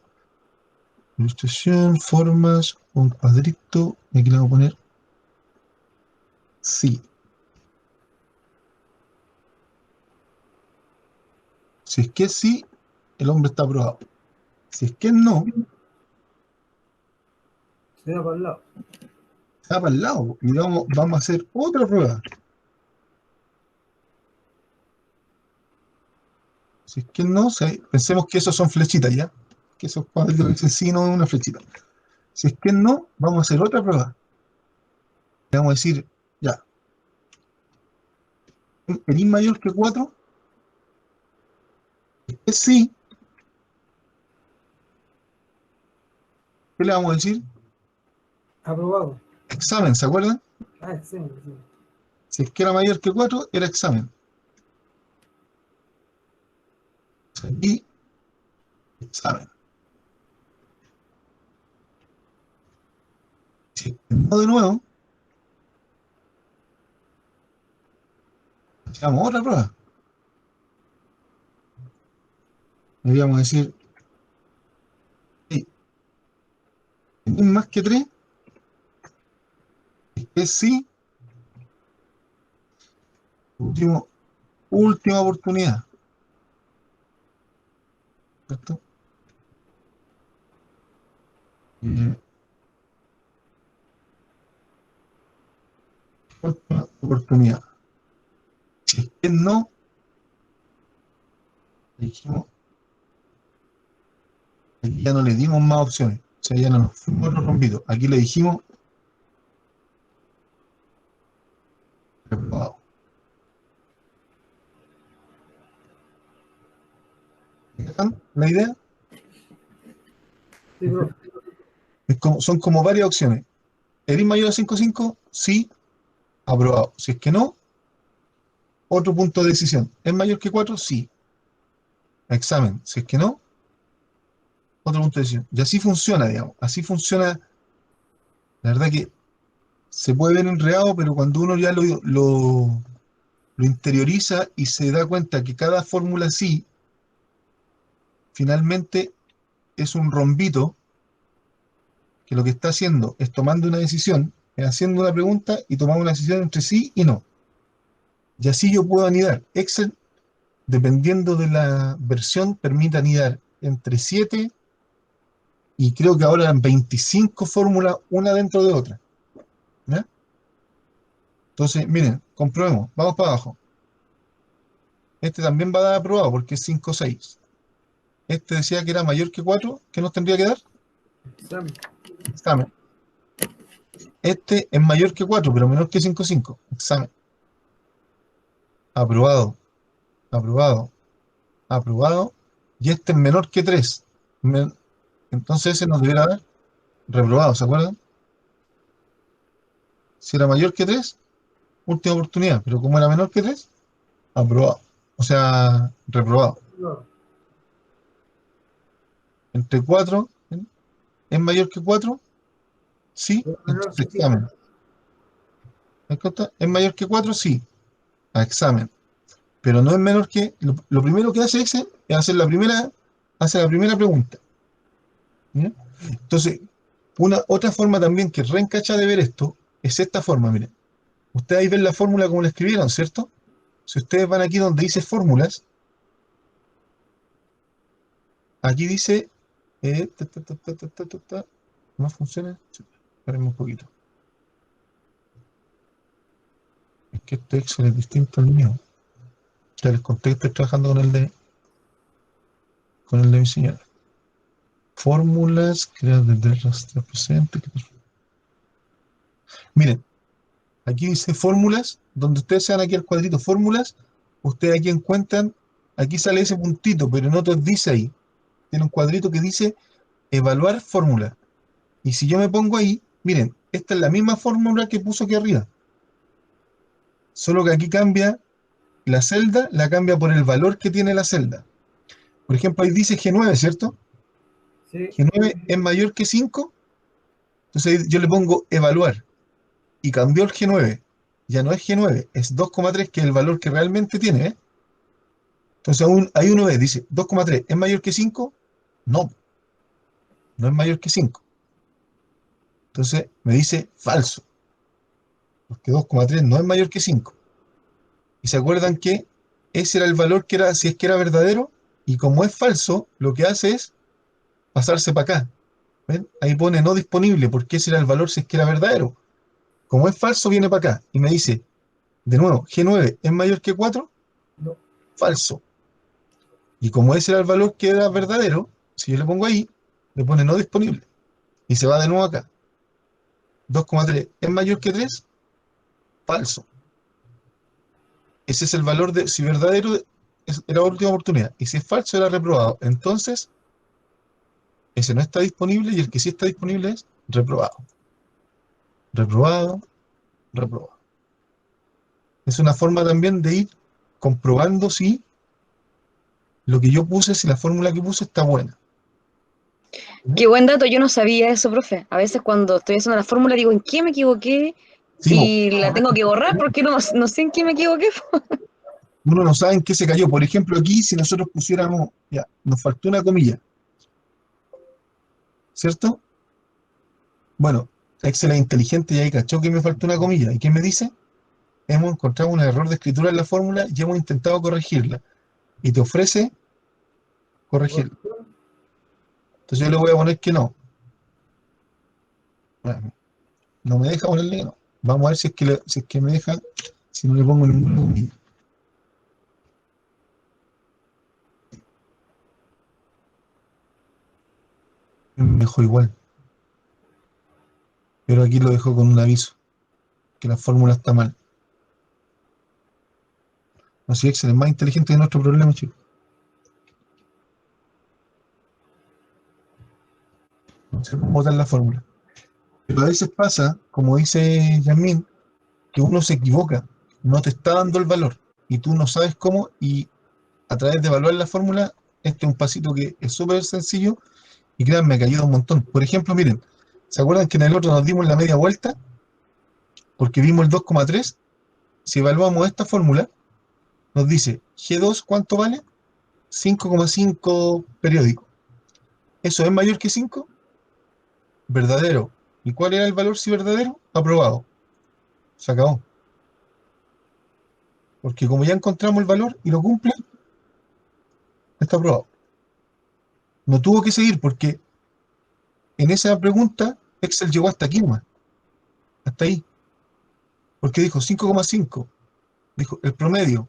ilustración, formas, un cuadrito, y aquí le vamos a poner sí. Si es que sí, el hombre está aprobado. Si es que no, Se va para el lado. está para el lado. Y vamos a hacer otra prueba. Si es que no, pensemos que esos son flechitas, ¿ya? Que esos cuadritos que dicen sí, no es una flechita. Si es que no, vamos a hacer otra prueba. Le vamos a decir, ya, ¿el I mayor que 4? Si es que sí, ¿qué le vamos a decir? Aprobado. Examen, ¿se acuerdan? Ah, excelente. Sí. Si es que era mayor que 4, era examen. Y examen. Si es que no, de nuevo, hacemos otra prueba. Le vamos a decir, sí, ¿es más que 3? Si es que sí, última oportunidad. ¿Cierto? Última oportunidad. Si es que no, dijimos, aquí ya no le dimos más opciones. O sea, ya no nos fuimos los rombitos. Aquí le dijimos reprobado. ¿Entienden la idea? Sí, profe. Son como varias opciones. ¿Eres mayor a 5,5? Sí, aprobado. Si es que no, otro punto de decisión. ¿Es mayor que 4? Sí. Examen. Si es que no, otro punto de decisión. Y así funciona, digamos. Así funciona. La verdad que se puede ver enredado, pero cuando uno ya lo interioriza y se da cuenta que cada fórmula sí, finalmente es un rombito que lo que está haciendo es tomando una decisión, es haciendo una pregunta y tomando una decisión entre sí y no. Y así yo puedo anidar. Excel, dependiendo de la versión, permite anidar entre 7 y creo que ahora eran 25 fórmulas, una dentro de otra. ¿Ya? Entonces, miren, comprobemos. Vamos para abajo. Este también va a dar aprobado porque es 5, 6. Este decía que era mayor que 4. ¿Qué nos tendría que dar? Examen. Examen. Este es mayor que 4, pero menor que 5, 5. Examen. Aprobado. Aprobado. Aprobado. Y este es menor que 3. Entonces ese nos debería dar reprobado, ¿se acuerdan? Si era mayor que 3, última oportunidad. Pero como era menor que 3, aprobado. O sea, reprobado. No. Entre 4, ¿es mayor que 4? Sí, Menor entonces que examen. 5. ¿Me consta? ¿Es mayor que 4? Sí, a examen. Pero no es menor que. Lo primero que hace Excel es hacer la primera pregunta. ¿Ya? Entonces, otra forma también que reencacha de ver esto es esta forma, miren. Ustedes ahí ven la fórmula como la escribieron, ¿cierto? Si ustedes van aquí donde dice fórmulas, aquí dice ¿No funciona? Sí, espérenme un poquito. Es que este Excel es distinto al mío. Ya les conté que estoy trabajando con el de mi señora. Fórmulas, crear desde el rastreo presente. Miren, aquí dice fórmulas, donde ustedes se van aquí al cuadrito fórmulas, ustedes aquí encuentran, aquí sale ese puntito, pero no te dice ahí. Tiene un cuadrito que dice evaluar fórmula. Y si yo me pongo ahí, miren, esta es la misma fórmula que puso aquí arriba. Solo que aquí cambia la celda, la cambia por el valor que tiene la celda. Por ejemplo, ahí dice G9, ¿cierto? Sí. G9 es mayor que 5. Entonces ahí yo le pongo evaluar. Y cambió el G9. Ya no es G9, es 2,3, que es el valor que realmente tiene, ¿eh? Entonces ahí uno ve, dice, 2,3, ¿es mayor que 5? No, no es mayor que 5. Entonces me dice falso, porque 2,3 no es mayor que 5. Y se acuerdan que ese era el valor que era, si es que era verdadero, y como es falso, lo que hace es pasarse para acá. ¿Ven? Ahí pone no disponible, porque ese era el valor si es que era verdadero. Como es falso, viene para acá y me dice, de nuevo, G9 es mayor que 4, No. falso. Y como ese era el valor que era verdadero, si yo le pongo ahí, le pone no disponible. Y se va de nuevo acá. 2,3 es mayor que 3, falso. Ese es el valor de, si verdadero era última oportunidad, y si es falso era reprobado. Entonces, ese no está disponible y el que sí está disponible es reprobado. Reprobado, reprobado. Es una forma también de ir comprobando si lo que yo puse, si la fórmula que puse está buena. Qué buen dato, yo no sabía eso, profe. A veces cuando estoy haciendo la fórmula digo, ¿en qué me equivoqué? Sí, Y la tengo que borrar porque no sé en qué me equivoqué. uno no sabe en qué se cayó. Por ejemplo, aquí, si nosotros pusiéramos, ya, nos faltó una comilla, ¿cierto? Bueno, Excel es inteligente y ahí cachó que me faltó una comilla. ¿Y qué me dice? Hemos encontrado un error de escritura en la fórmula y hemos intentado corregirla. Y te ofrece corregirla. Entonces yo le voy a poner que no. Bueno, no me deja ponerle que no. Vamos a ver si es que me deja, si no le pongo ninguna comilla. Me dejó igual. Pero aquí lo dejo con un aviso, que la fórmula está mal. Así Excel es más inteligente que nuestro problema, chicos. No sé cómo botar la fórmula. Pero a veces pasa, como dice Yasmín, que uno se equivoca, no te está dando el valor y tú no sabes cómo, y a través de evaluar la fórmula, este es un pasito que es súper sencillo y créanme que ayuda un montón. Por ejemplo, miren, ¿se acuerdan que en el otro nos dimos la media vuelta? Porque vimos el 2,3. Si evaluamos esta fórmula, nos dice G2, ¿cuánto vale? 5,5 periódico. ¿Eso es mayor que 5? Verdadero. ¿Y cuál era el valor si verdadero? Aprobado. Se acabó. Porque como ya encontramos el valor y lo cumple, está aprobado. No tuvo que seguir porque en esa pregunta Excel llegó hasta aquí nomás. Hasta ahí. Porque dijo 5,5. Dijo, ¿el promedio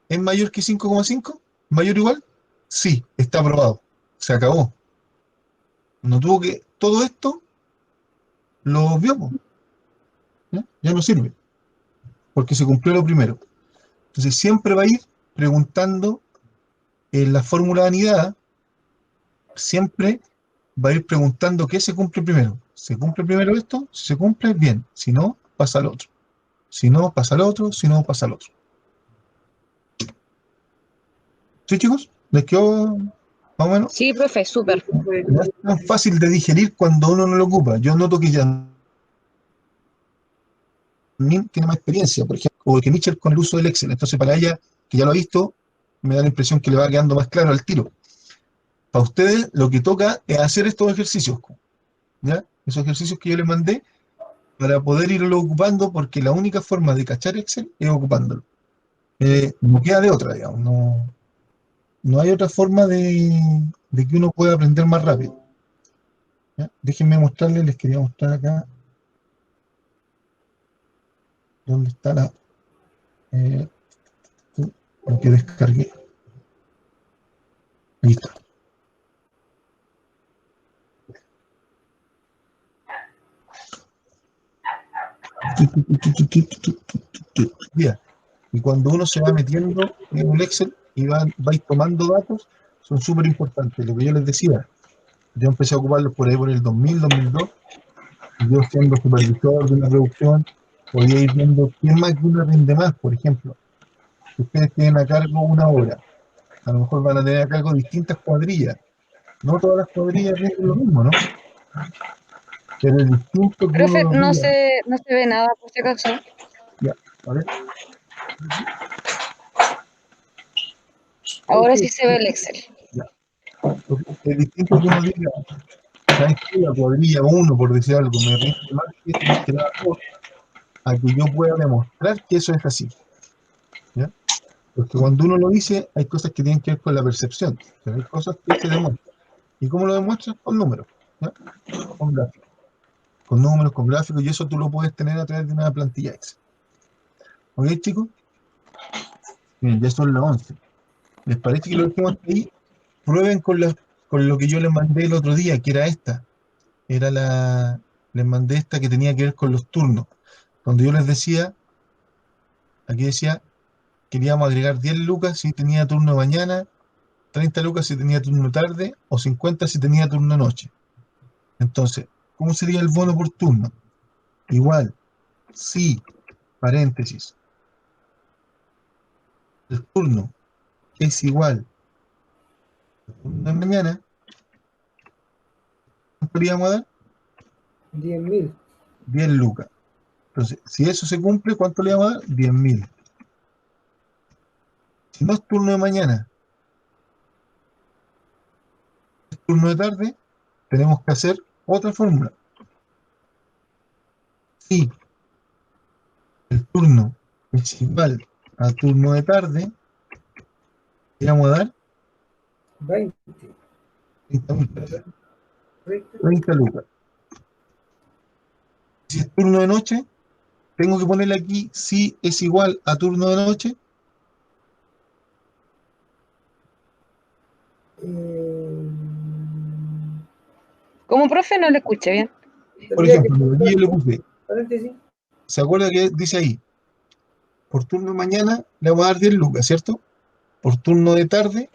es mayor que 5,5? ¿Mayor o igual? Sí, está aprobado. Se acabó. No tuvo que... Todo esto lo vio, ¿no? Ya no sirve. Porque se cumplió lo primero. Entonces siempre va a ir preguntando en la fórmula anidada, siempre va a ir preguntando qué se cumple primero. ¿Se cumple primero esto? Si se cumple, bien. Si no, pasa al otro. Si no, pasa al otro. Si no, pasa al otro. ¿Sí, chicos? ¿Les quedó más o menos? Sí, profe, súper. No es tan fácil de digerir cuando uno no lo ocupa. Yo noto que Yasmín tiene más experiencia, por ejemplo, o que Mitchell con el uso del Excel. Entonces, para ella, que ya lo ha visto, me da la impresión que le va quedando más claro al tiro. Para ustedes, lo que toca es hacer estos ejercicios, ¿ya? Esos ejercicios que yo les mandé, para poder irlo ocupando, porque la única forma de cachar Excel es ocupándolo. No queda de otra, digamos. No hay otra forma de de que uno pueda aprender más rápido. ¿Ya? Déjenme mostrarles, les quería mostrar acá dónde está eh, lo que descargué. Ahí está. Ya. Y cuando uno se va metiendo en el Excel y va a ir tomando datos, son súper importantes. Lo que yo les decía, yo empecé a ocuparlos por ahí por el 2000, 2002, y yo siendo supervisor de una producción, podía ir viendo qué máquina rinde más, por ejemplo. Si ustedes tienen a cargo una obra, a lo mejor van a tener a cargo distintas cuadrillas. No todas las cuadrillas rinden lo mismo, ¿no? Pero es distinto que uno Profe, lo no diga. no se ve nada por si acaso. Ya, a ver. Ahora sí se ve el Excel. Ya. Es distinto que uno diga, ¿sabes qué? La cuadrilla 1, por decir algo, me rinde más que la 2, a que yo pueda demostrar que eso es así. ¿Ya? Porque cuando uno lo dice, hay cosas que tienen que ver con la percepción, pero hay cosas que se demuestran. ¿Y cómo lo demuestras? Con números, ¿ya? Con gráficos. Con números, con gráficos, y eso tú lo puedes tener a través de una plantilla Excel. ¿Ok, chicos? Bien, ya son las 11. ¿Les parece que lo dejemos hasta ahí? Prueben con lo que yo les mandé el otro día, que era esta. Les mandé esta que tenía que ver con los turnos. Cuando yo les decía, aquí decía, queríamos agregar 10 lucas si tenía turno de mañana, 30 lucas si tenía turno tarde, o 50 si tenía turno noche. Entonces, ¿cómo sería el bono por turno? Igual, si, paréntesis, el turno es igual al turno de mañana, ¿cuánto le íbamos a dar? 10.000. 10 lucas. Entonces, si eso se cumple, ¿cuánto le vamos a dar? 10.000. Si no es turno de mañana, es turno de tarde, tenemos que hacer otra fórmula. Si el turno es igual a turno de tarde, le vamos a dar 20. 30.000 pesos. 30. 30 lucas. Si es turno de noche, tengo que ponerle aquí si es igual a turno de noche. Como profe no le escuché bien. Por Tendría que ejemplo, aquí yo le puse, paréntesis. ¿se acuerda que dice ahí? Por turno de mañana le vamos a dar 10 lucas, ¿cierto? Por turno de tarde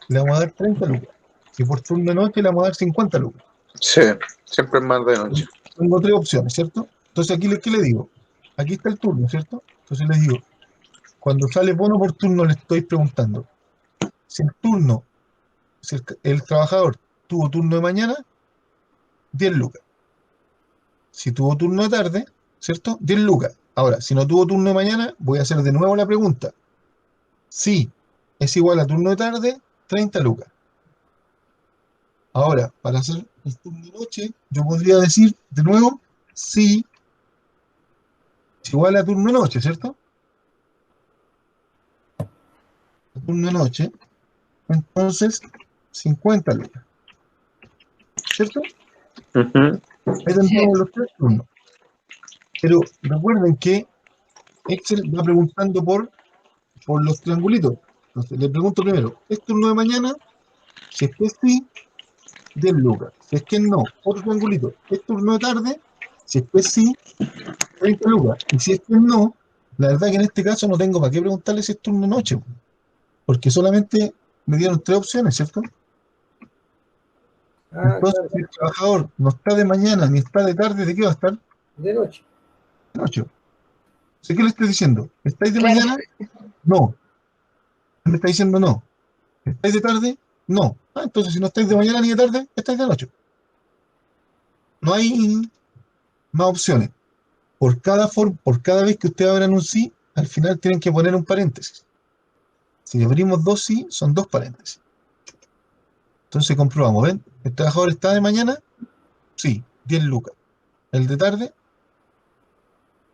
le vamos a dar 30 lucas. Si por turno de noche le vamos a dar 50 lucas. Sí, siempre es más de noche. Tengo tres opciones, ¿cierto? Entonces aquí, ¿qué le digo? Aquí está el turno, ¿cierto? Entonces les digo, cuando sale bono por turno, le estoy preguntando, si el turno, si el trabajador tuvo turno de mañana, 10 lucas. Si tuvo turno de tarde, ¿cierto? 10 lucas. Ahora, si no tuvo turno de mañana, voy a hacer de nuevo la pregunta. Si es igual a turno de tarde, 30 lucas. Ahora, para hacer el turno de noche, yo podría decir de nuevo, si es igual a turno de noche, ¿cierto? Turno de noche, entonces 50 lucas, ¿cierto? Ujú. Ahí Sí. tendríamos los tres turnos. Pero recuerden que Excel va preguntando por los triangulitos. Entonces, le pregunto primero, ¿es turno de mañana? Si es que sí, 10 lucas. Si es que no, otro triangulito, ¿es turno de tarde? Si es que sí, 30 lucas. Y si es que no, la verdad que en este caso no tengo para qué preguntarle si es turno de noche, porque solamente me dieron tres opciones, ¿cierto? Entonces, Claro, si el trabajador no está de mañana ni está de tarde, ¿de qué va a estar? de noche. De noche. Sé que le estoy diciendo, ¿estáis de Claro. mañana? No. Me está diciendo no. ¿Estáis de tarde? No. Ah, entonces si no estáis de mañana ni de tarde, estáis de noche. No hay más opciones. Por cada vez que ustedes abran un sí, al final tienen que poner un paréntesis. Si abrimos dos sí, son dos paréntesis. Entonces comprobamos, ¿ven? ¿El trabajador está de mañana? Sí, 10 lucas. ¿El de tarde?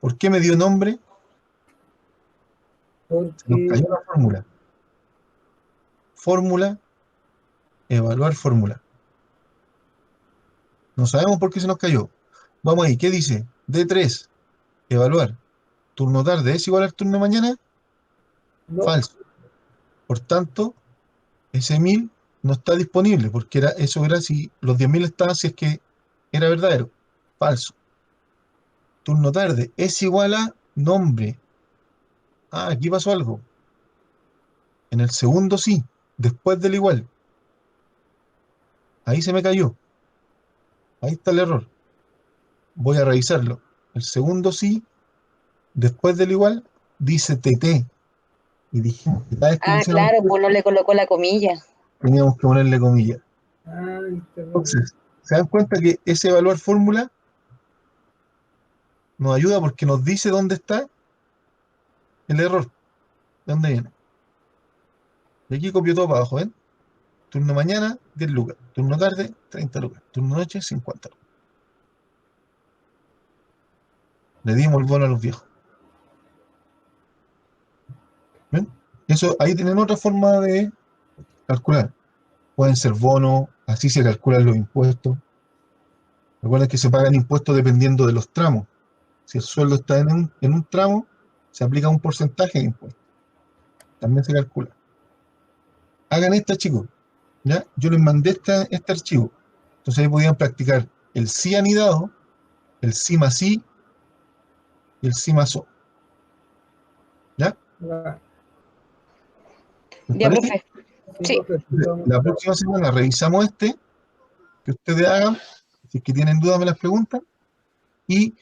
¿Por qué me dio nombre? Se nos cayó Porque la fórmula. Fórmula Evaluar fórmula. No sabemos por qué se nos cayó. Vamos ahí, ¿qué dice? D3, evaluar. Turno tarde es igual al turno mañana. No, Falso. Por tanto, ese 1000 no está disponible, porque eso era si los 10.000 estaban, si es que era verdadero. Falso. Turno tarde es igual a nombre. Ah, aquí pasó algo. En el segundo sí, después del igual. Ahí se me cayó. Ahí está el error. Voy a revisarlo. El segundo sí, después del igual, dice TT. Y dije, cada vez que Ah, pusiéramos claro, pues no le colocó la comilla. teníamos que ponerle comillas. ay, perdón. Entonces, ¿se dan cuenta que ese evaluar fórmula nos ayuda porque nos dice dónde está el error? ¿De dónde viene? Y aquí copió todo para abajo, ¿ven? Turno mañana, 10 lucas. Turno tarde, 30 lucas. Turno noche, 50 lucas. Le dimos el bono a los viejos. ¿Ven? Eso, ahí tienen otra forma de calcular. Pueden ser bonos, así se calculan los impuestos. Recuerden que se pagan impuestos dependiendo de los tramos. Si el sueldo está en un tramo, se aplica un porcentaje de impuestos. También se calcula. Hagan esto, chicos. ¿Ya? Yo les mandé este archivo. Entonces ahí podían practicar el sí anidado, el sí más sí y el sí más o. ¿Ya? Ah, ¿Les Ya, parece? profe. sí, Sí. profe, La próxima semana revisamos que ustedes hagan. Si es que tienen dudas me las preguntan. Y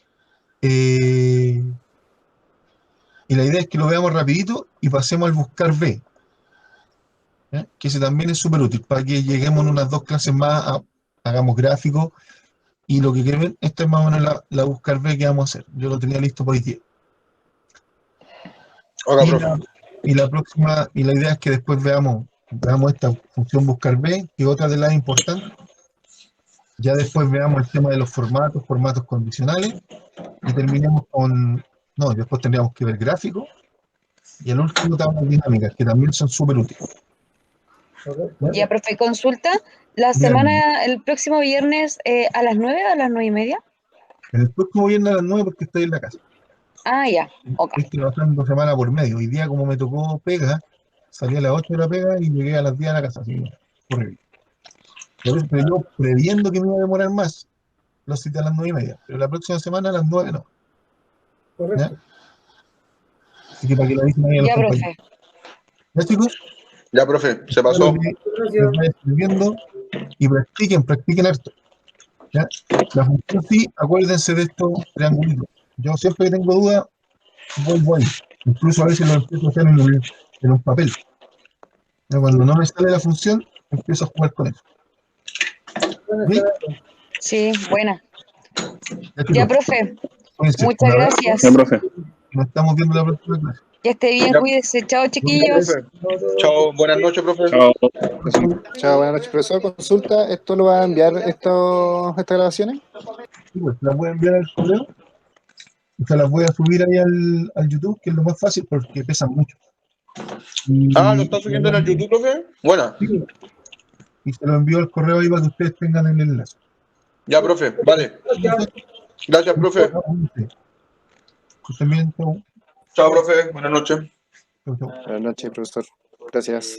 la idea es que lo veamos rapidito y pasemos al buscar B. ¿Ya? Que ese también es súper útil para que lleguemos en unas 2 clases más, hagamos gráficos y lo que quieren, esta es más o menos la buscar B que vamos a hacer. Yo lo tenía listo para hoy día. Hola, Y profe. la próxima, y la idea es que después veamos esta función buscar B, que es otra de las importantes. Ya después veamos el tema de los formatos condicionales, y terminemos no, después tendríamos que ver gráficos, y el último tablas dinámicas, que también son súper útiles. correcto. Ya, profe, consulta. La Díganme, semana, el próximo viernes a las 9 o a las 9:30. en el próximo viernes a las 9 porque estoy en la casa. Ah, ya, ok. Estoy trabajando semana por medio. Hoy día, como me tocó pega, salí a las 8 de la pega y llegué a las 10 a la casa. Así que, horrible. Por eso, pero yo, previendo que me iba a demorar más, lo cité a las 9:30. Pero la próxima semana a las 9 no. ¿Ya? Correcto. Así que para que lo avisen ahí a los Ya, compañeros. profe. ¿Ya, chicos? Ya, profe, se Espero pasó. que les Gracias. vaya escribiendo y practiquen harto. ¿Ya? La función sí, acuérdense de estos triangulitos. Yo siempre que tengo dudas, vuelvo ahí. Incluso a veces lo empiezo a hacer en un papel. ¿Ya? Cuando no me sale la función, empiezo a jugar con eso. Buenas ¿Sí? tardes. Sí, buena. Ya, Ya, chicos, profe. cuídense. Muchas Un abrazo gracias. Ya, profe. y nos estamos viendo la próxima clase. Que esté bien, Ya, cuídese. Chao, ya, chiquillos. profe. Chao, buenas noches, profe. Chao. Chao, buenas noches, profesor. Consulta, ¿esto lo va a enviar estas grabaciones? Sí, pues, las voy a enviar al correo. O sea, las voy a subir ahí al YouTube, que es lo más fácil porque pesan mucho. Ah, ¿lo Y, está subiendo en el YouTube, profe? Buena. y se lo envío al correo ahí para que ustedes tengan el enlace. Ya, profe, vale. Gracias. Gracias, profe. Que estén bien, chau. Chao, profe. Buenas noches. Chau, chau. Buenas noches, profesor. Gracias.